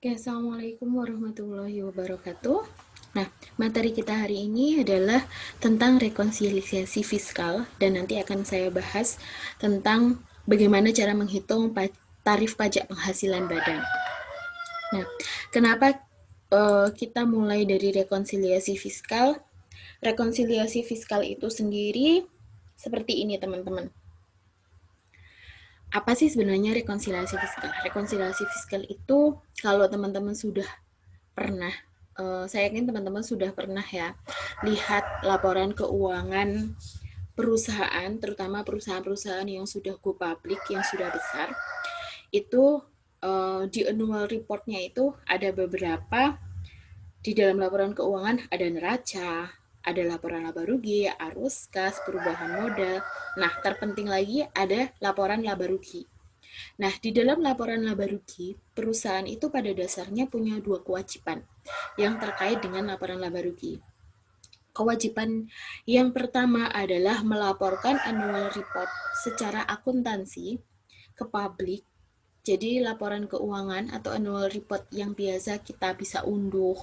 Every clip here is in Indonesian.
Oke, Assalamualaikum warahmatullahi wabarakatuh. Nah, materi kita hari ini adalah tentang rekonsiliasi fiskal dan nanti akan saya bahas tentang bagaimana cara menghitung tarif pajak penghasilan badan. Nah, kenapa kita mulai dari rekonsiliasi fiskal? Rekonsiliasi fiskal itu sendiri seperti ini, teman-teman. Apa sih sebenarnya rekonsiliasi fiskal? Rekonsiliasi fiskal itu kalau teman-teman sudah pernah, saya yakin teman-teman sudah pernah ya lihat laporan keuangan perusahaan, terutama perusahaan-perusahaan yang sudah go public, yang sudah besar, itu di annual report-nya itu ada beberapa. Di dalam laporan keuangan ada neraca, ada laporan laba rugi, arus kas, perubahan modal. Nah, terpenting lagi ada laporan laba rugi. Nah, di dalam laporan laba rugi, perusahaan itu pada dasarnya punya dua kewajiban yang terkait dengan laporan laba rugi. Kewajiban yang pertama adalah melaporkan annual report secara akuntansi ke publik. Jadi laporan keuangan atau annual report yang biasa kita bisa unduh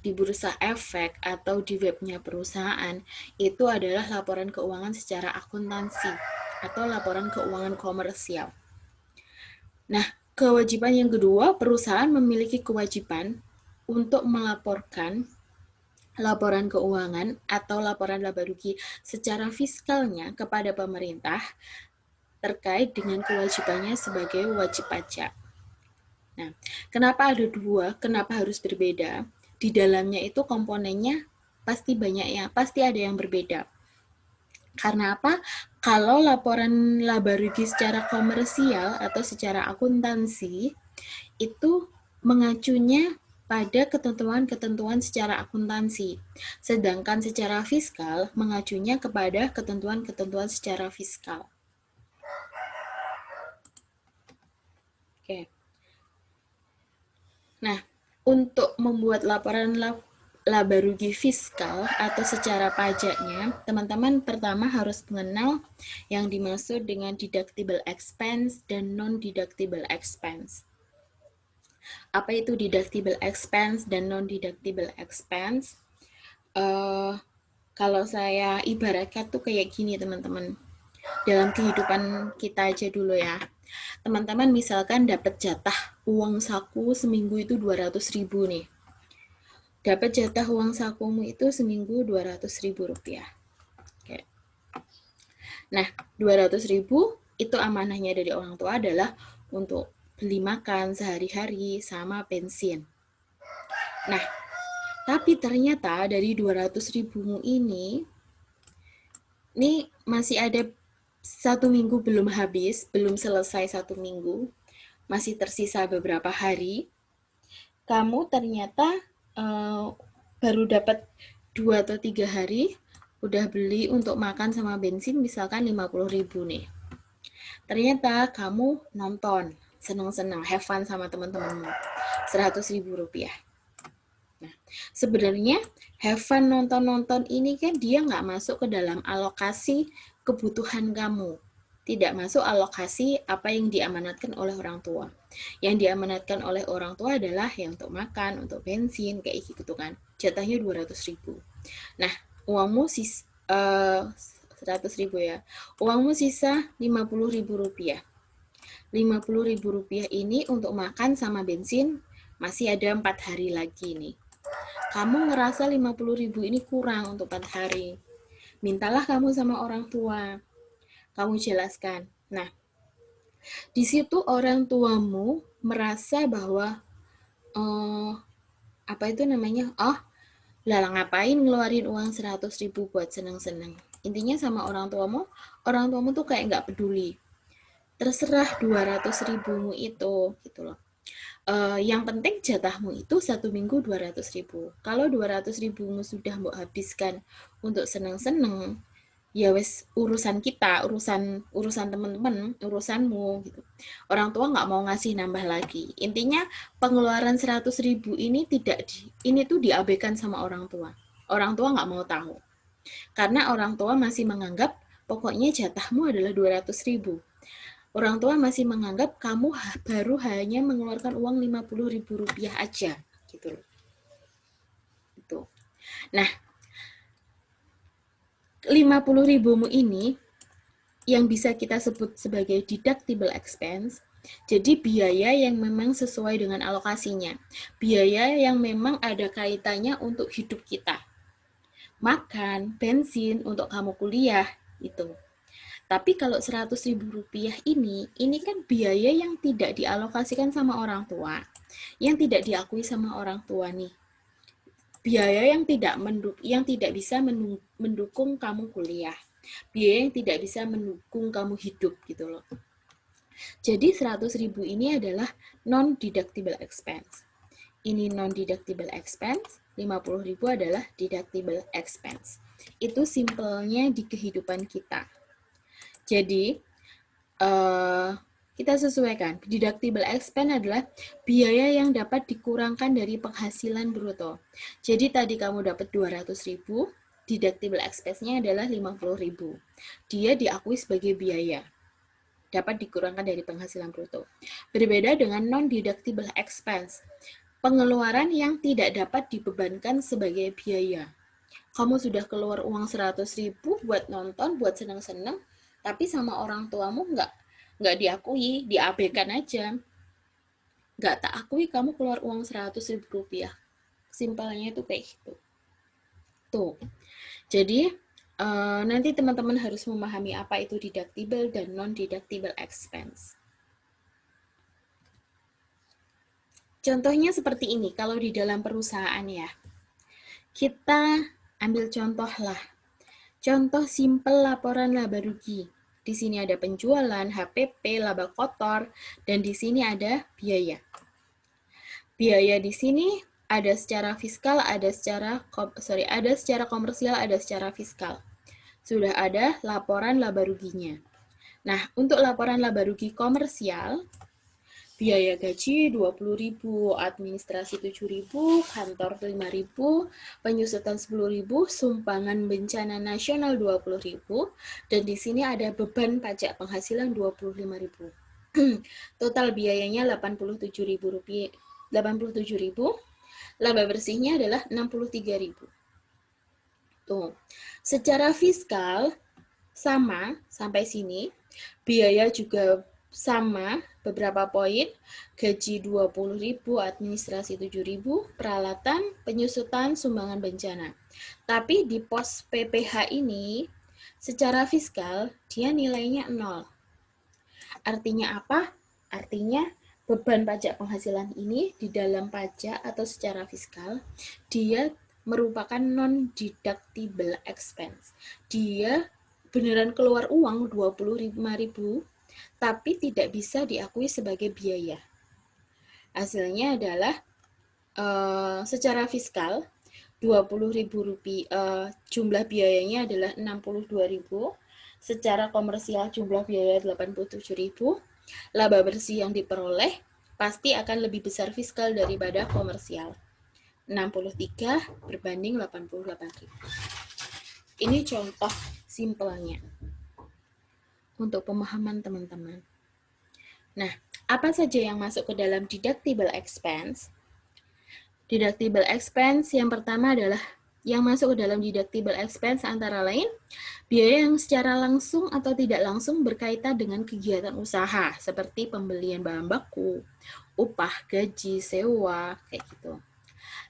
di bursa efek atau di webnya perusahaan itu adalah laporan keuangan secara akuntansi atau laporan keuangan komersial. Nah, kewajiban yang kedua, perusahaan memiliki kewajiban untuk melaporkan laporan keuangan atau laporan laba rugi secara fiskalnya kepada pemerintah terkait dengan kewajibannya sebagai wajib pajak. Nah, kenapa ada dua? Kenapa harus berbeda? Di dalamnya itu komponennya pasti banyak ya, pasti ada yang berbeda. Karena apa? Kalau laporan laba rugi secara komersial atau secara akuntansi itu mengacunya pada ketentuan-ketentuan secara akuntansi. Sedangkan secara fiskal mengacunya kepada ketentuan-ketentuan secara fiskal. Oke. Nah, untuk membuat laporan laba rugi fiskal atau secara pajaknya, teman-teman pertama harus mengenal yang dimaksud dengan deductible expense dan non-deductible expense. Apa itu deductible expense dan non-deductible expense? Kalau saya ibaratkan tuh kayak gini, teman-teman. Dalam kehidupan kita aja dulu ya. Teman-teman misalkan dapat jatah uang saku seminggu itu 200.000 nih. Dapat jatah uang sakumu itu seminggu 200.000 rupiah. Oke. Nah, 200.000 itu amanahnya dari orang tua adalah untuk beli makan sehari-hari sama bensin. Nah, tapi ternyata dari 200.000 ini masih ada 1 minggu belum habis, belum selesai 1 minggu, masih tersisa beberapa hari, kamu ternyata baru dapat 2 atau 3 hari, udah beli untuk makan sama bensin misalkan 50.000 nih. Ternyata kamu nonton, senang-senang, have fun sama teman-temanmu, 100.000 rupiah. Nah, sebenarnya have fun nonton-nonton ini kan dia nggak masuk ke dalam alokasi kebutuhan kamu. Tidak masuk alokasi apa yang diamanatkan oleh orang tua. Yang diamanatkan oleh orang tua adalah yang untuk makan, untuk bensin, kayak gitu kan. Jatahnya 200.000. Nah, uangmu 100.000 ya. Uangmu sisa 50.000 rupiah. 50.000 rupiah ini untuk makan sama bensin masih ada 4 hari lagi nih. Kamu ngerasa 50.000 ini kurang untuk 4 hari. Mintalah kamu sama orang tua. Kamu jelaskan. Nah, di situ orang tuamu merasa bahwa apa itu namanya? Lah ngapain ngeluarin uang 100.000 buat seneng-seneng? Intinya sama orang tuamu tuh kayak nggak peduli. Terserah 200.000-mu itu, gitu loh. Yang penting jatahmu itu 1 minggu 200.000. Kalau 200.000-mu sudah mau habiskan untuk seneng-seneng, ya wes urusan kita, urusan teman-teman, urusanmu gitu. Orang tua nggak mau ngasih nambah lagi. Intinya pengeluaran 100.000 ini tuh diabaikan sama orang tua. Orang tua nggak mau tahu. Karena orang tua masih menganggap pokoknya jatahmu adalah 200.000. Orang tua masih menganggap kamu baru hanya mengeluarkan uang Rp50.000 aja, gitu loh. Itu. Nah, 50.000-mu ini yang bisa kita sebut sebagai deductible expense. Jadi biaya yang memang sesuai dengan alokasinya. Biaya yang memang ada kaitannya untuk hidup kita. Makan, bensin, untuk kamu kuliah, itu. Tapi kalau Rp100.000 ini kan biaya yang tidak dialokasikan sama orang tua, yang tidak diakui sama orang tua nih. Biaya yang tidak bisa mendukung kamu kuliah. Biaya yang tidak bisa mendukung kamu hidup gitu loh. Jadi 100.000 ini adalah non-deductible expense. Ini non-deductible expense, 50.000 adalah deductible expense. Itu simpelnya di kehidupan kita. Jadi, kita sesuaikan. Deductible expense adalah biaya yang dapat dikurangkan dari penghasilan bruto. Jadi tadi kamu dapat 200.000, deductible expense-nya adalah 50.000. Dia diakui sebagai biaya. Dapat dikurangkan dari penghasilan bruto. Berbeda dengan non-deductible expense. Pengeluaran yang tidak dapat dibebankan sebagai biaya. Kamu sudah keluar uang 100.000 buat nonton, buat senang-senang, tapi sama orang tuamu nggak diakui, diabaikan aja. Nggak tak akui kamu keluar uang Rp100.000. Simpelnya itu kayak gitu. Tuh. Jadi, nanti teman-teman harus memahami apa itu deductible dan non-deductible expense. Contohnya seperti ini, kalau di dalam perusahaan ya. Kita ambil contoh lah. Contoh simpel laporan laba rugi. Di sini ada penjualan, HPP, laba kotor, dan di sini ada biaya. Biaya di sini ada secara fiskal, ada secara komersial, ada secara fiskal. Sudah ada laporan laba ruginya. Nah, untuk laporan laba rugi komersial, biaya gaji 20.000, administrasi 7.000, kantor 5.000, penyusutan 10.000, sumbangan bencana nasional 20.000, dan di sini ada beban pajak penghasilan 25.000. Total biayanya 87.000. Laba bersihnya adalah 63.000. Tuh. Secara fiskal sama sampai sini. Biaya juga sama beberapa poin, gaji 20.000, administrasi 7.000, peralatan, penyusutan, sumbangan bencana. Tapi di pos PPH ini secara fiskal dia nilainya 0. Artinya apa? Artinya beban pajak penghasilan ini di dalam pajak atau secara fiskal dia merupakan non-deductible expense. Dia beneran keluar uang 25.000 tapi tidak bisa diakui sebagai biaya. Hasilnya adalah secara fiskal 20.000 rupiah, jumlah biayanya adalah 62.000, secara komersial jumlah biaya 87.000, laba bersih yang diperoleh pasti akan lebih besar fiskal daripada komersial. 63 berbanding 88.000. Ini contoh simpelnya untuk pemahaman teman-teman. Nah, apa saja yang masuk ke dalam deductible expense? Deductible expense yang pertama adalah yang masuk ke dalam deductible expense antara lain biaya yang secara langsung atau tidak langsung berkaitan dengan kegiatan usaha seperti pembelian bahan baku, upah, gaji, sewa, kayak gitu.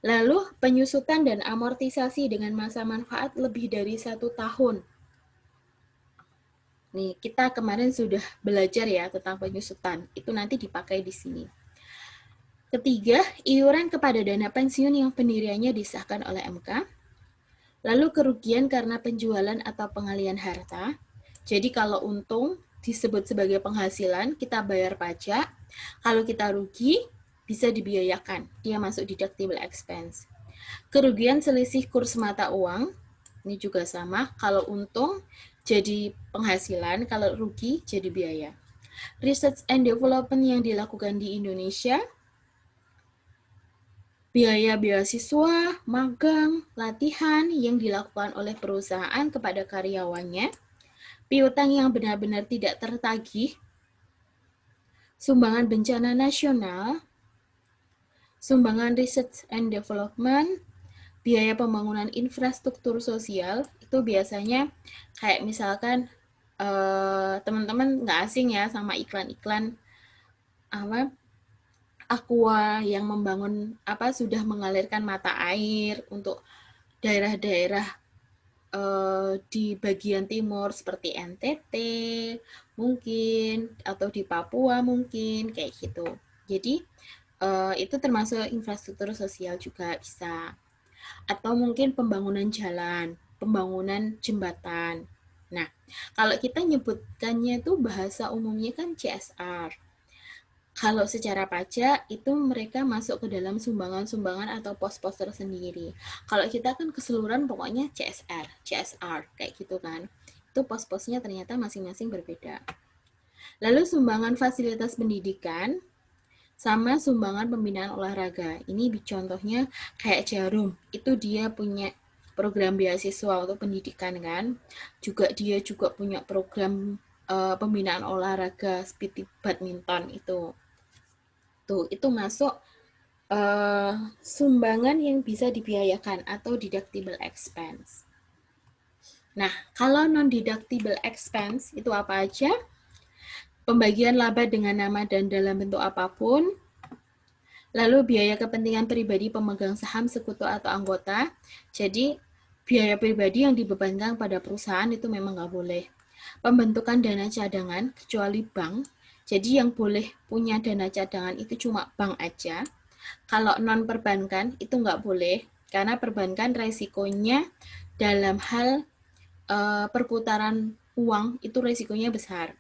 Lalu penyusutan dan amortisasi dengan masa manfaat lebih dari 1 tahun. Nih, kita kemarin sudah belajar ya tentang penyusutan. Itu nanti dipakai di sini. Ketiga, iuran kepada dana pensiun yang pendiriannya disahkan oleh MK. Lalu kerugian karena penjualan atau pengalian harta. Jadi kalau untung disebut sebagai penghasilan, kita bayar pajak. Kalau kita rugi, bisa dibiayakan. Dia masuk deductible expense. Kerugian selisih kurs mata uang, ini juga sama. Kalau untung jadi penghasilan, kalau rugi jadi biaya. Research and development yang dilakukan di Indonesia, biaya beasiswa, magang, latihan yang dilakukan oleh perusahaan kepada karyawannya, piutang yang benar-benar tidak tertagih, Sumbangan bencana nasional, sumbangan research and development, biaya pembangunan infrastruktur sosial, itu biasanya kayak misalkan teman-teman nggak asing ya sama iklan-iklan apa Aqua yang membangun sudah mengalirkan mata air untuk daerah-daerah di bagian timur seperti NTT mungkin atau di Papua mungkin kayak gitu. Jadi itu termasuk infrastruktur sosial juga bisa. Atau mungkin pembangunan jalan, pembangunan jembatan. Nah, kalau kita nyebutkannya itu bahasa umumnya kan CSR. Kalau secara pajak itu mereka masuk ke dalam sumbangan-sumbangan atau pos-pos tersendiri. Kalau kita kan keseluruhan pokoknya CSR, CSR kayak gitu kan. Itu pos-posnya ternyata masing-masing berbeda. Lalu sumbangan fasilitas pendidikan sama sumbangan pembinaan olahraga. Ini contohnya kayak Jarum, itu dia punya program beasiswa untuk pendidikan kan. Juga dia juga punya program pembinaan olahraga seperti badminton itu. Tuh, itu masuk sumbangan yang bisa dibiayakan atau deductible expense. Nah, kalau non-deductible expense itu apa aja? Pembagian laba dengan nama dan dalam bentuk apapun, lalu biaya kepentingan pribadi pemegang saham sekutu atau anggota. Jadi, biaya pribadi yang dibebankan pada perusahaan itu memang nggak boleh. Pembentukan dana cadangan, kecuali bank. Jadi, yang boleh punya dana cadangan itu cuma bank aja. Kalau non-perbankan itu nggak boleh, karena perbankan resikonya dalam hal perputaran uang itu resikonya besar.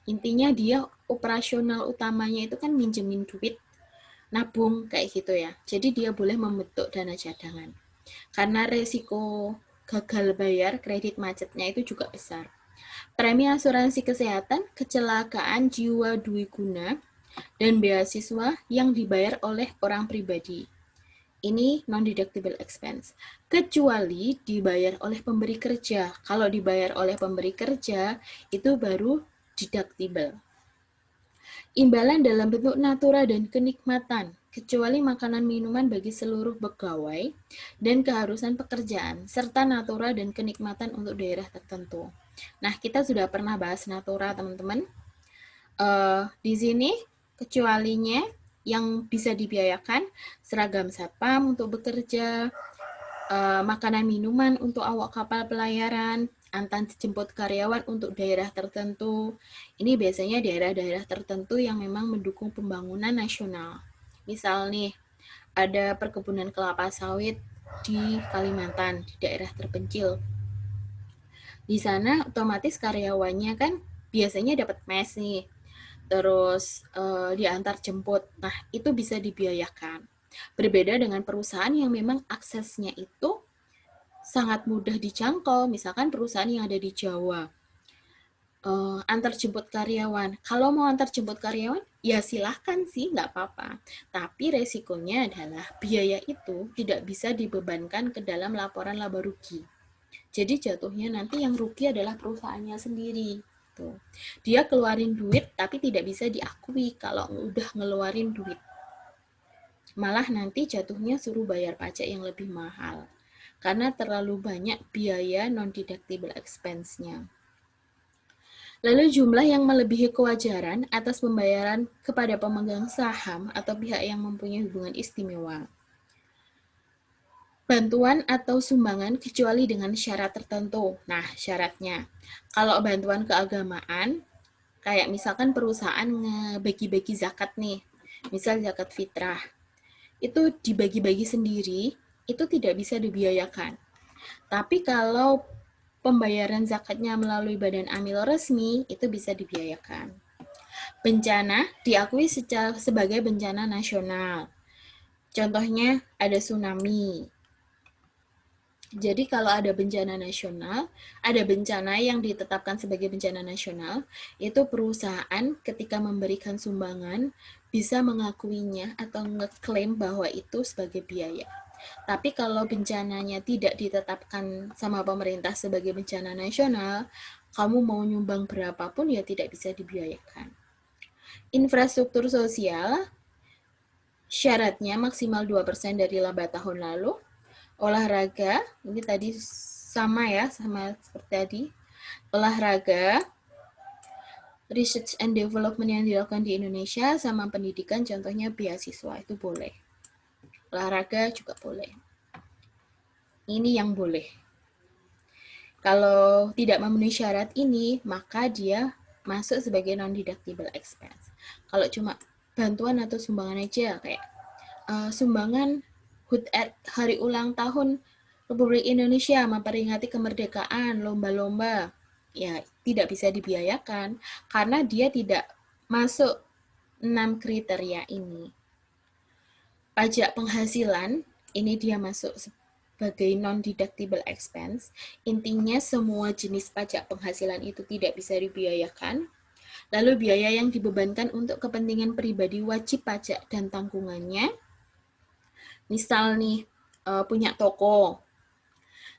Intinya dia operasional utamanya itu kan minjemin duit, nabung kayak gitu ya. Jadi dia boleh membentuk dana cadangan. Karena resiko gagal bayar kredit macetnya itu juga besar. Premi asuransi kesehatan, kecelakaan jiwa dwi guna, dan beasiswa yang dibayar oleh orang pribadi. Ini non-deductible expense. Kecuali dibayar oleh pemberi kerja. Kalau dibayar oleh pemberi kerja, itu baru deductible. Imbalan dalam bentuk natura dan kenikmatan, kecuali makanan minuman bagi seluruh pegawai dan keharusan pekerjaan, serta natura dan kenikmatan untuk daerah tertentu. Nah, kita sudah pernah bahas natura, teman-teman. Di sini, kecualinya yang bisa dibiayakan, seragam satpam untuk bekerja, makanan minuman untuk awak kapal pelayaran, antar jemput karyawan untuk daerah tertentu. Ini biasanya daerah-daerah tertentu yang memang mendukung pembangunan nasional. Misal nih, ada perkebunan kelapa sawit di Kalimantan, di daerah terpencil. Di sana otomatis karyawannya kan biasanya dapat mes nih, terus diantar jemput. Nah, itu bisa dibiayakan. Berbeda dengan perusahaan yang memang aksesnya itu sangat mudah dijangkau, misalkan perusahaan yang ada di Jawa, antar jemput karyawan. Kalau mau antar jemput karyawan, ya silahkan sih, nggak apa-apa. Tapi resikonya adalah biaya itu tidak bisa dibebankan ke dalam laporan laba rugi. Jadi jatuhnya nanti yang rugi adalah perusahaannya sendiri. Tuh. Dia keluarin duit, tapi tidak bisa diakui kalau udah ngeluarin duit. Malah nanti jatuhnya suruh bayar pajak yang lebih mahal karena terlalu banyak biaya non-deductible expense-nya. Lalu jumlah yang melebihi kewajaran atas pembayaran kepada pemegang saham atau pihak yang mempunyai hubungan istimewa. Bantuan atau sumbangan kecuali dengan syarat tertentu. Nah, syaratnya, kalau bantuan keagamaan, kayak misalkan perusahaan ngebagi-bagi zakat nih, misal zakat fitrah, itu dibagi-bagi sendiri, itu tidak bisa dibiayakan. Tapi kalau pembayaran zakatnya melalui badan amil resmi, itu bisa dibiayakan. Bencana diakui sebagai bencana nasional. Contohnya ada tsunami. Jadi kalau ada bencana nasional, ada bencana yang ditetapkan sebagai bencana nasional, itu perusahaan ketika memberikan sumbangan bisa mengakuinya atau ngeklaim bahwa itu sebagai biaya. Tapi kalau bencananya tidak ditetapkan sama pemerintah sebagai bencana nasional, kamu mau nyumbang berapapun ya tidak bisa dibiayakan. Infrastruktur sosial, syaratnya maksimal 2% dari laba tahun lalu. Olahraga, ini tadi sama ya, sama seperti tadi. Olahraga, research and development yang dilakukan di Indonesia, sama pendidikan, contohnya beasiswa, itu boleh. Olahraga juga boleh. Ini yang boleh. Kalau tidak memenuhi syarat ini, maka dia masuk sebagai non-deductible expense. Kalau cuma bantuan atau sumbangan aja, kayak sumbangan HUT hari ulang tahun Republik Indonesia memperingati kemerdekaan, lomba-lomba, ya tidak bisa dibiayakan karena dia tidak masuk 6 kriteria ini. Pajak penghasilan, ini dia masuk sebagai non-deductible expense. Intinya semua jenis pajak penghasilan itu tidak bisa dibiayakan. Lalu biaya yang dibebankan untuk kepentingan pribadi wajib pajak dan tanggungannya. Misal nih, punya toko,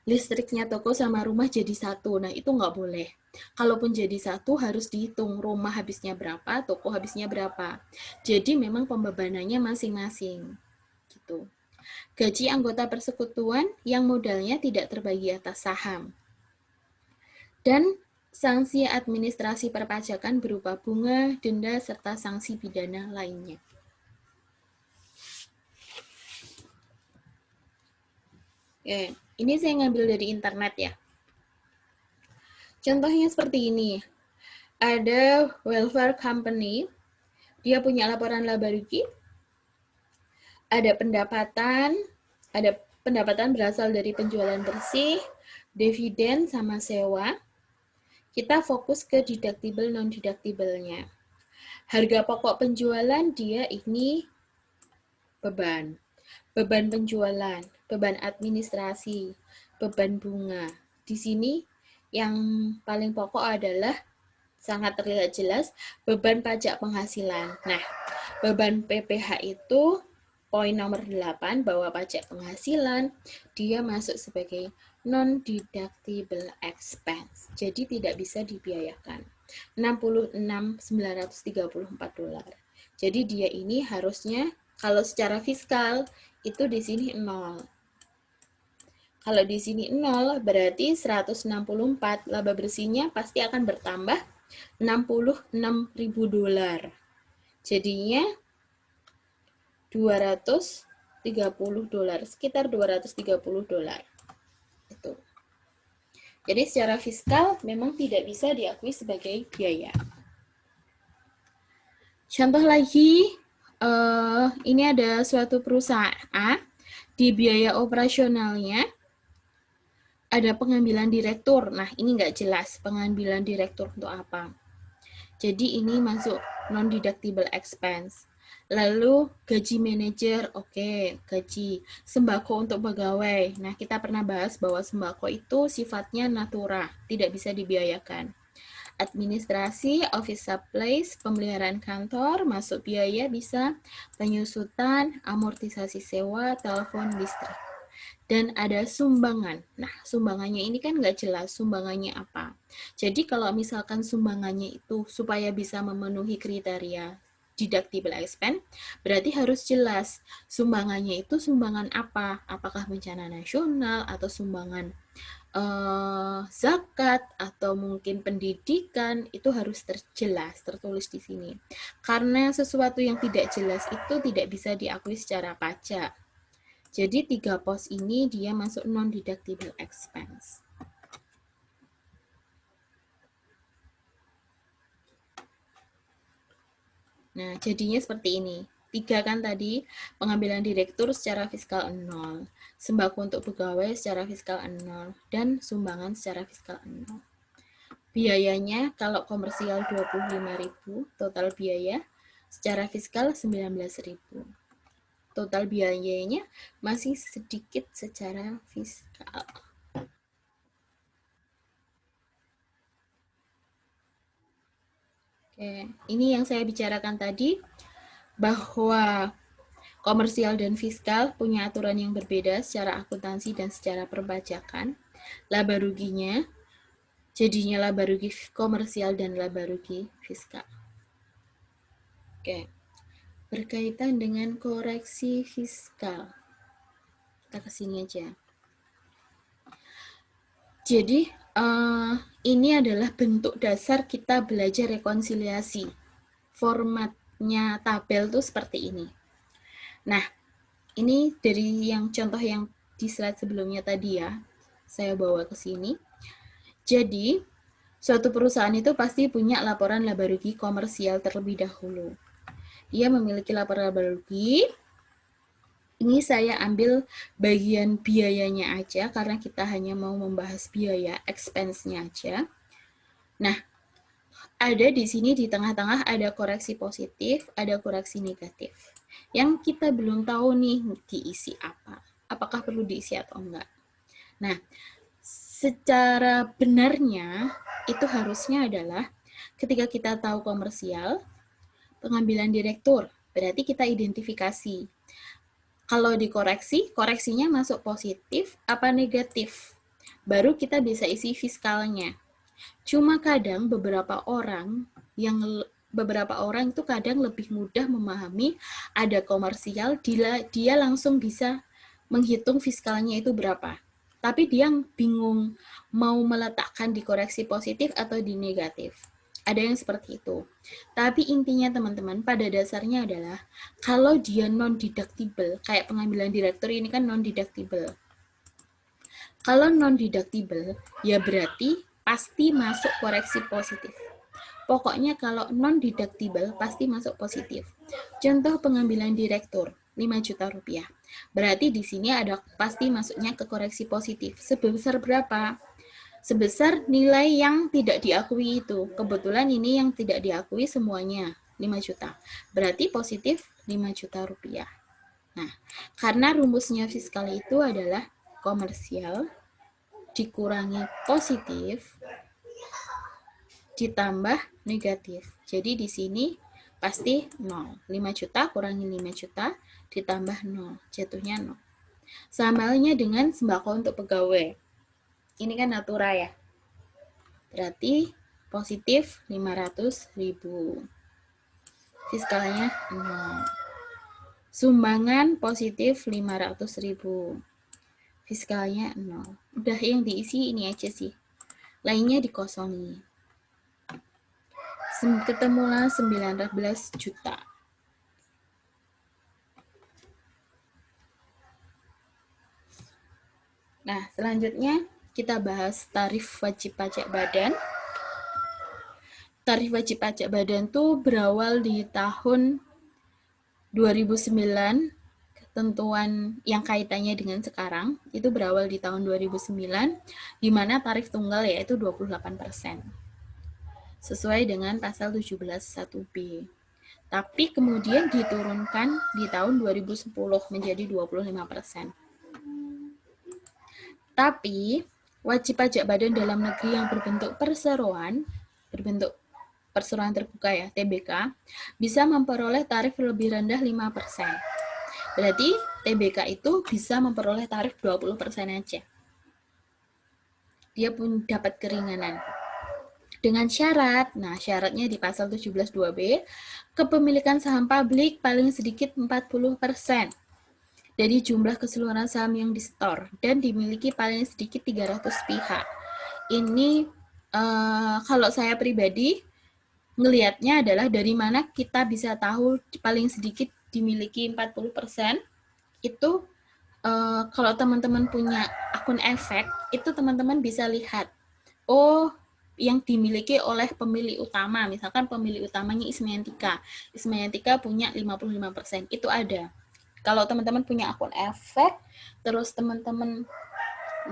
listriknya toko sama rumah jadi satu, nah itu nggak boleh. Kalaupun jadi satu harus dihitung rumah habisnya berapa, toko habisnya berapa. Jadi memang pembebanannya masing-masing. Gitu. Gaji anggota persekutuan yang modalnya tidak terbagi atas saham. Dan sanksi administrasi perpajakan berupa bunga, denda, serta sanksi pidana lainnya. Oke, ini saya ngambil dari internet ya. Contohnya seperti ini. Ada welfare company, dia punya laporan laba rugi, ada pendapatan berasal dari penjualan bersih, dividen sama sewa. Kita fokus ke deductible non-deductible-nya. Harga pokok penjualan dia ini beban. Beban penjualan, beban administrasi, beban bunga. Di sini yang paling pokok adalah sangat terlihat jelas beban pajak penghasilan. Nah, beban PPh itu poin nomor 8 bahwa pajak penghasilan dia masuk sebagai non-deductible expense. Jadi tidak bisa dibiayakan. $66.934. Jadi dia ini harusnya kalau secara fiskal itu di sini 0. Kalau di sini 0 berarti 164 laba bersihnya pasti akan bertambah $66.000. Jadinya $230, sekitar $230. Itu. Jadi secara fiskal memang tidak bisa diakui sebagai biaya. Contoh lagi, ini ada suatu perusahaan, di biaya operasionalnya ada pengambilan direktur. Nah, ini nggak jelas pengambilan direktur untuk apa. Jadi ini masuk non-deductible expense. Lalu gaji manajer, oke, gaji. Sembako untuk pegawai. Nah, kita pernah bahas bahwa sembako itu sifatnya natura, tidak bisa dibiayakan. Administrasi, office supplies, pemeliharaan kantor, masuk biaya bisa penyusutan, amortisasi sewa, telepon, listrik. Dan ada sumbangan. Nah, sumbangannya ini kan nggak jelas sumbangannya apa. Jadi kalau misalkan sumbangannya itu supaya bisa memenuhi kriteria deductible expense, berarti harus jelas sumbangannya itu sumbangan apa. Apakah bencana nasional atau sumbangan zakat atau mungkin pendidikan, itu harus terjelas, tertulis di sini. Karena sesuatu yang tidak jelas itu tidak bisa diakui secara pajak. Jadi 3 pos ini dia masuk non-deductible expense. Nah, jadinya seperti ini. 3 kan tadi, pengambilan direktur secara fiskal 0, sembako untuk pegawai secara fiskal 0, dan sumbangan secara fiskal 0. Biayanya kalau komersial 25.000, total biaya secara fiskal 19.000. Total biayanya masih sedikit secara fiskal. Oke, ini yang saya bicarakan tadi, bahwa komersial dan fiskal punya aturan yang berbeda secara akuntansi dan secara perpajakan. Laba ruginya, jadinya laba rugi komersial dan laba rugi fiskal. Oke, berkaitan dengan koreksi fiskal. Kita ke sini aja. Jadi, ini adalah bentuk dasar kita belajar rekonsiliasi. Formatnya tabel tuh seperti ini. Nah, ini dari yang contoh yang di slide sebelumnya tadi ya, saya bawa ke sini. Jadi, suatu perusahaan itu pasti punya laporan laba rugi komersial terlebih dahulu. Ia memiliki laporan laba rugi. Ini saya ambil bagian biayanya aja, karena kita hanya mau membahas biaya, expense-nya aja. Nah, ada di sini di tengah-tengah ada koreksi positif, ada koreksi negatif. Yang kita belum tahu nih diisi apa. Apakah perlu diisi atau enggak. Nah, secara benarnya itu harusnya adalah ketika kita tahu komersial, pengambilan direktur, berarti kita identifikasi. Kalau dikoreksi, koreksinya masuk positif apa negatif. Baru kita bisa isi fiskalnya. Cuma kadang beberapa orang itu kadang lebih mudah memahami ada komersial, dia langsung bisa menghitung fiskalnya itu berapa. Tapi dia bingung mau meletakkan di koreksi positif atau di negatif. Ada yang seperti itu. Tapi intinya teman-teman, pada dasarnya adalah kalau dia non-deductible, kayak pengambilan direktur ini kan non-deductible. Kalau non-deductible, ya berarti pasti masuk koreksi positif. Pokoknya kalau non-deductible pasti masuk positif. Contoh pengambilan direktur, 5 juta rupiah. Berarti di sini ada pasti masuknya ke koreksi positif. Sebesar berapa? Sebesar nilai yang tidak diakui itu. Kebetulan ini yang tidak diakui semuanya, 5 juta. Berarti positif 5 juta rupiah. Nah, karena rumusnya fiskal itu adalah komersial dikurangi positif ditambah negatif. Jadi di sini pasti 0. 5 juta kurangi 5 juta ditambah 0. Jatuhnya 0. Sama halnya dengan sembako untuk pegawai. Ini kan natura ya. Berarti positif 500.000. Fiskalnya 0. Sumbangan positif 500.000. Fiskalnya 0. Udah yang diisi ini aja sih. Lainnya dikosongi. Ketemulah 19 juta. Nah, selanjutnya kita bahas tarif wajib pajak badan. Tarif wajib pajak badan tuh berawal di tahun 2009, ketentuan yang kaitannya dengan sekarang, itu berawal di tahun 2009, di mana tarif tunggal yaitu 28%. Sesuai dengan pasal 17(1)B. Tapi kemudian diturunkan di tahun 2010 menjadi 25%. Tapi wajib pajak badan dalam negeri yang berbentuk perseroan terbuka ya, TBK, bisa memperoleh tarif lebih rendah 5%. Berarti TBK itu bisa memperoleh tarif 20% aja. Dia pun dapat keringanan. Dengan syarat, nah syaratnya di pasal 17(2)B, kepemilikan saham publik paling sedikit 40% dari jumlah keseluruhan saham yang disetor dan dimiliki paling sedikit 300 pihak. Ini kalau saya pribadi ngelihatnya adalah dari mana kita bisa tahu paling sedikit dimiliki 40%. Itu kalau teman-teman punya akun efek, itu teman-teman bisa lihat, oh yang dimiliki oleh pemilih utama, misalkan pemilih utamanya Ismayantika. Ismayantika punya 55%, itu ada. Kalau teman-teman punya akun efek, terus teman-teman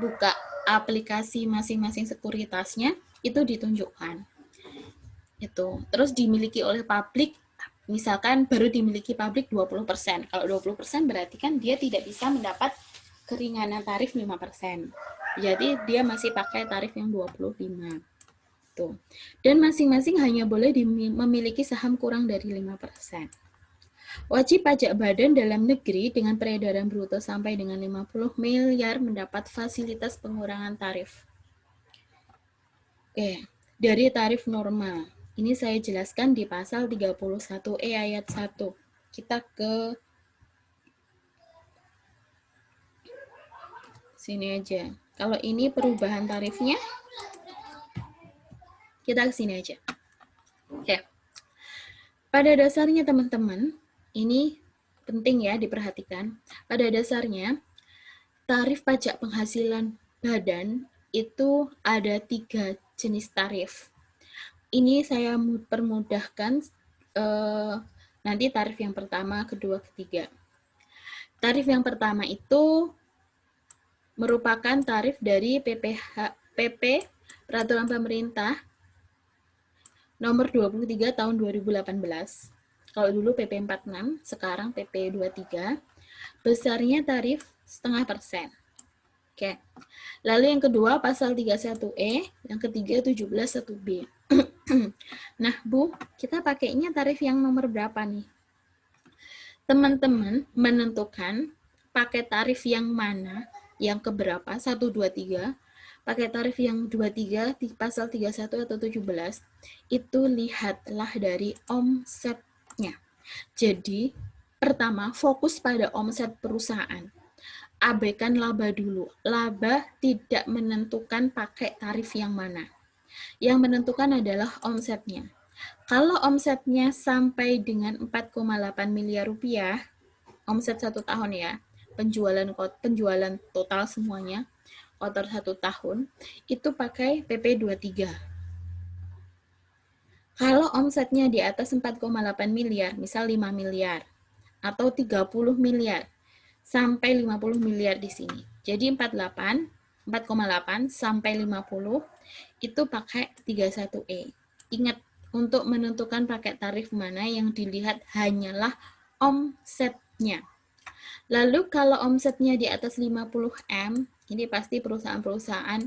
buka aplikasi masing-masing sekuritasnya, itu ditunjukkan. Itu. Terus dimiliki oleh publik, misalkan baru dimiliki publik 20%. Kalau 20% berarti kan dia tidak bisa mendapat keringanan tarif 5%. Jadi dia masih pakai tarif yang 25%. Tuh. Dan masing-masing hanya boleh memiliki saham kurang dari 5%. Wajib pajak badan dalam negeri dengan peredaran bruto sampai dengan 50 miliar mendapat fasilitas pengurangan tarif. Oke, dari tarif normal. Ini saya jelaskan di pasal 31E ayat 1. Kita ke sini aja. Kalau ini perubahan tarifnya, kita ke sini aja. Oke. Pada dasarnya teman-teman, ini penting ya diperhatikan. Pada dasarnya, tarif pajak penghasilan badan itu ada 3 jenis tarif. Ini saya permudahkan nanti tarif yang pertama, kedua, ketiga. Tarif yang pertama itu merupakan tarif dari PP Peraturan Pemerintah nomor 23 tahun 2018. Kalau dulu PP 46, sekarang PP 23. Besarnya tarif 0,5%. Oke. Lalu yang kedua pasal 31E, yang ketiga 17(1)B. Nah, Bu, kita pakainya tarif yang nomor berapa nih? Teman-teman menentukan pakai tarif yang mana, yang keberapa, 1, 2, 3, pakai tarif yang 23 di pasal 31 atau 17, itu lihatlah dari omsetnya. Jadi, pertama, fokus pada omset perusahaan. Abaikan laba dulu. Laba tidak menentukan pakai tarif yang mana. Yang menentukan adalah omsetnya. Kalau omsetnya sampai dengan 4,8 miliar rupiah, omset 1 tahun ya, penjualan total semuanya, kotor 1 tahun, itu pakai PP 23. Kalau omsetnya di atas 4,8 miliar, misal 5 miliar, atau 30 miliar, sampai 50 miliar di sini. Jadi 4,8 sampai 50 itu pakai 31E. Ingat, untuk menentukan pakai tarif mana yang dilihat hanyalah omsetnya. Lalu kalau omsetnya di atas 50M, ini pasti perusahaan-perusahaan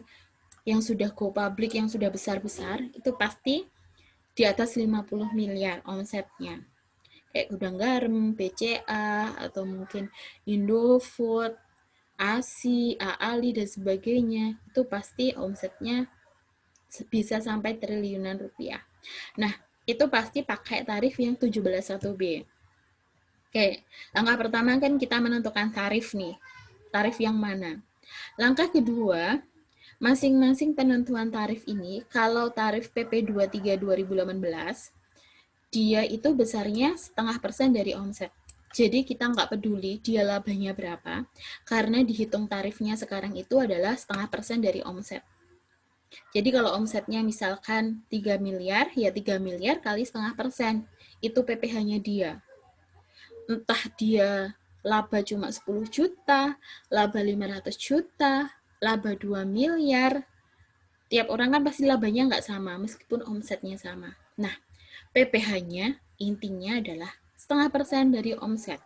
yang sudah go public, yang sudah besar-besar, itu pasti di atas 50 miliar omsetnya. Kayak Gudang Garam, BCA, atau mungkin Indofood, ASI, AALI, dan sebagainya. Itu pasti omsetnya bisa sampai triliunan rupiah. Nah, itu pasti pakai tarif yang 17(1)B. Oke, langkah pertama kan kita menentukan tarif nih. Tarif yang mana? Langkah kedua, masing-masing penentuan tarif ini, kalau tarif PP 23 2018, dia itu besarnya 0,5% dari omset. Jadi kita nggak peduli dia labanya berapa, karena dihitung tarifnya sekarang itu adalah 0,5% dari omset. Jadi kalau omsetnya misalkan 3 miliar, ya 3 miliar kali 0,5%. Itu PPh-nya dia. Entah dia laba cuma 10 juta, laba 500 juta, laba 2 miliar. Tiap orang kan pasti labanya nggak sama, meskipun omsetnya sama. Nah, PPh-nya intinya adalah 0,5% dari omset.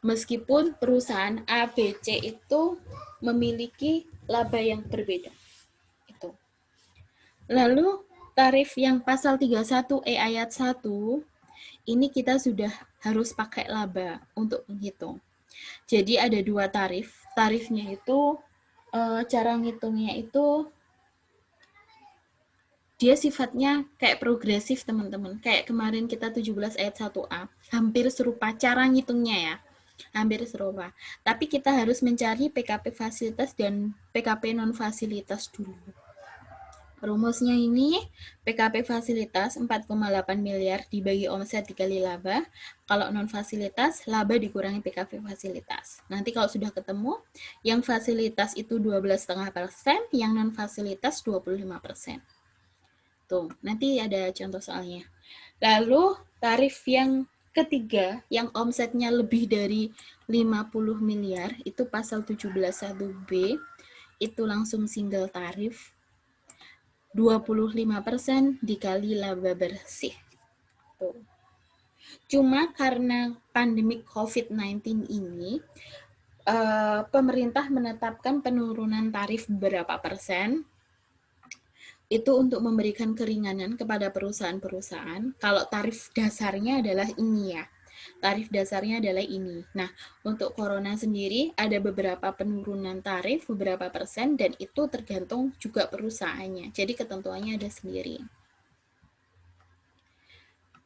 Meskipun perusahaan ABC itu memiliki laba yang berbeda. Lalu tarif yang pasal 31E ayat 1, ini kita sudah harus pakai laba untuk menghitung. Jadi ada 2 tarif. Tarifnya itu, cara ngitungnya itu, dia sifatnya kayak progresif teman-teman. Kayak kemarin kita 17 ayat 1A. Hampir serupa cara ngitungnya ya. Hampir serupa. Tapi kita harus mencari PKP fasilitas dan PKP non-fasilitas dulu. Rumusnya ini, PKP fasilitas 4,8 miliar dibagi omset dikali laba. Kalau non-fasilitas, laba dikurangi PKP fasilitas. Nanti kalau sudah ketemu, yang fasilitas itu 12,5%, yang non-fasilitas 25%. Tuh, nanti ada contoh soalnya. Lalu, tarif yang ketiga, yang omsetnya lebih dari 50 miliar, itu pasal 17(1)B, itu langsung single tarif. 25% dikali laba bersih. Tuh. Cuma karena pandemi COVID-19 ini, pemerintah menetapkan penurunan tarif beberapa persen, itu untuk memberikan keringanan kepada perusahaan-perusahaan. Kalau tarif dasarnya adalah ini ya, tarif dasarnya adalah ini. Nah, untuk corona sendiri ada beberapa penurunan tarif, beberapa persen, dan itu tergantung juga perusahaannya. Jadi ketentuannya ada sendiri.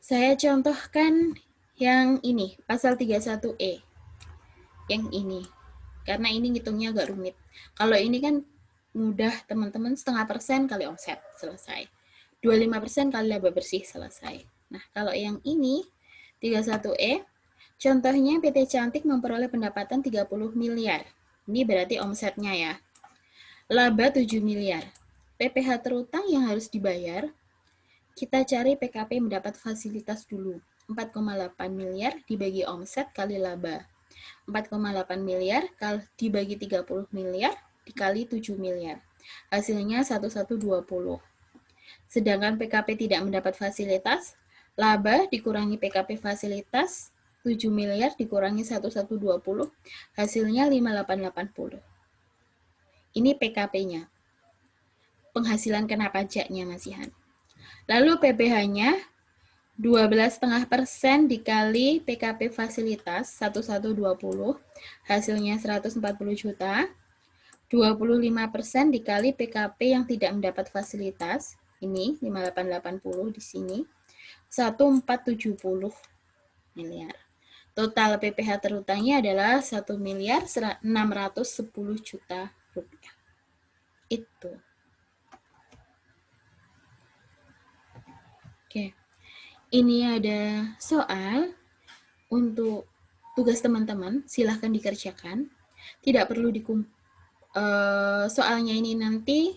Saya contohkan yang ini, pasal 31E. Yang ini. Karena ini ngitungnya agak rumit. Kalau ini kan mudah, teman-teman, 0,5% kali omset, selesai. 25% kali laba bersih, selesai. Nah, kalau yang ini, 31E, contohnya PT Cantik memperoleh pendapatan 30 miliar. Ini berarti omsetnya ya. Laba 7 miliar. PPh terutang yang harus dibayar, kita cari PKP mendapat fasilitas dulu. 4,8 miliar dibagi omset kali laba. 4,8 miliar dibagi 30 miliar dikali 7 miliar. Hasilnya 1120. Sedangkan PKP tidak mendapat fasilitas, laba dikurangi PKP fasilitas, 7 miliar dikurangi 1120, hasilnya 5880. Ini PKP-nya. Penghasilan kena pajaknya, Mas Ihan. Lalu PPh-nya 12,5% dikali PKP fasilitas 1120, hasilnya 140 juta. 25% dikali PKP yang tidak mendapat fasilitas, ini 5880 di sini, 1470 miliar. Total PPh terutangnya adalah 1 miliar 610 juta rupiah. Itu. Oke. Ini ada soal untuk tugas teman-teman, silahkan dikerjakan. Tidak perlu soalnya ini nanti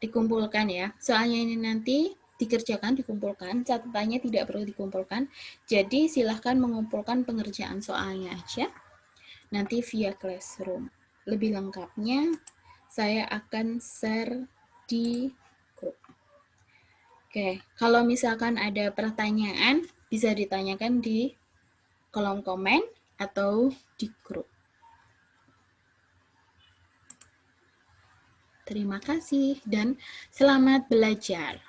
dikumpulkan ya. Soalnya ini nanti dikerjakan, dikumpulkan. Catatannya tidak perlu dikumpulkan. Jadi silahkan mengumpulkan pengerjaan soalnya aja. Nanti via Classroom. Lebih lengkapnya saya akan share di grup. Oke, kalau misalkan ada pertanyaan, bisa ditanyakan di kolom komen atau di grup. Terima kasih dan selamat belajar.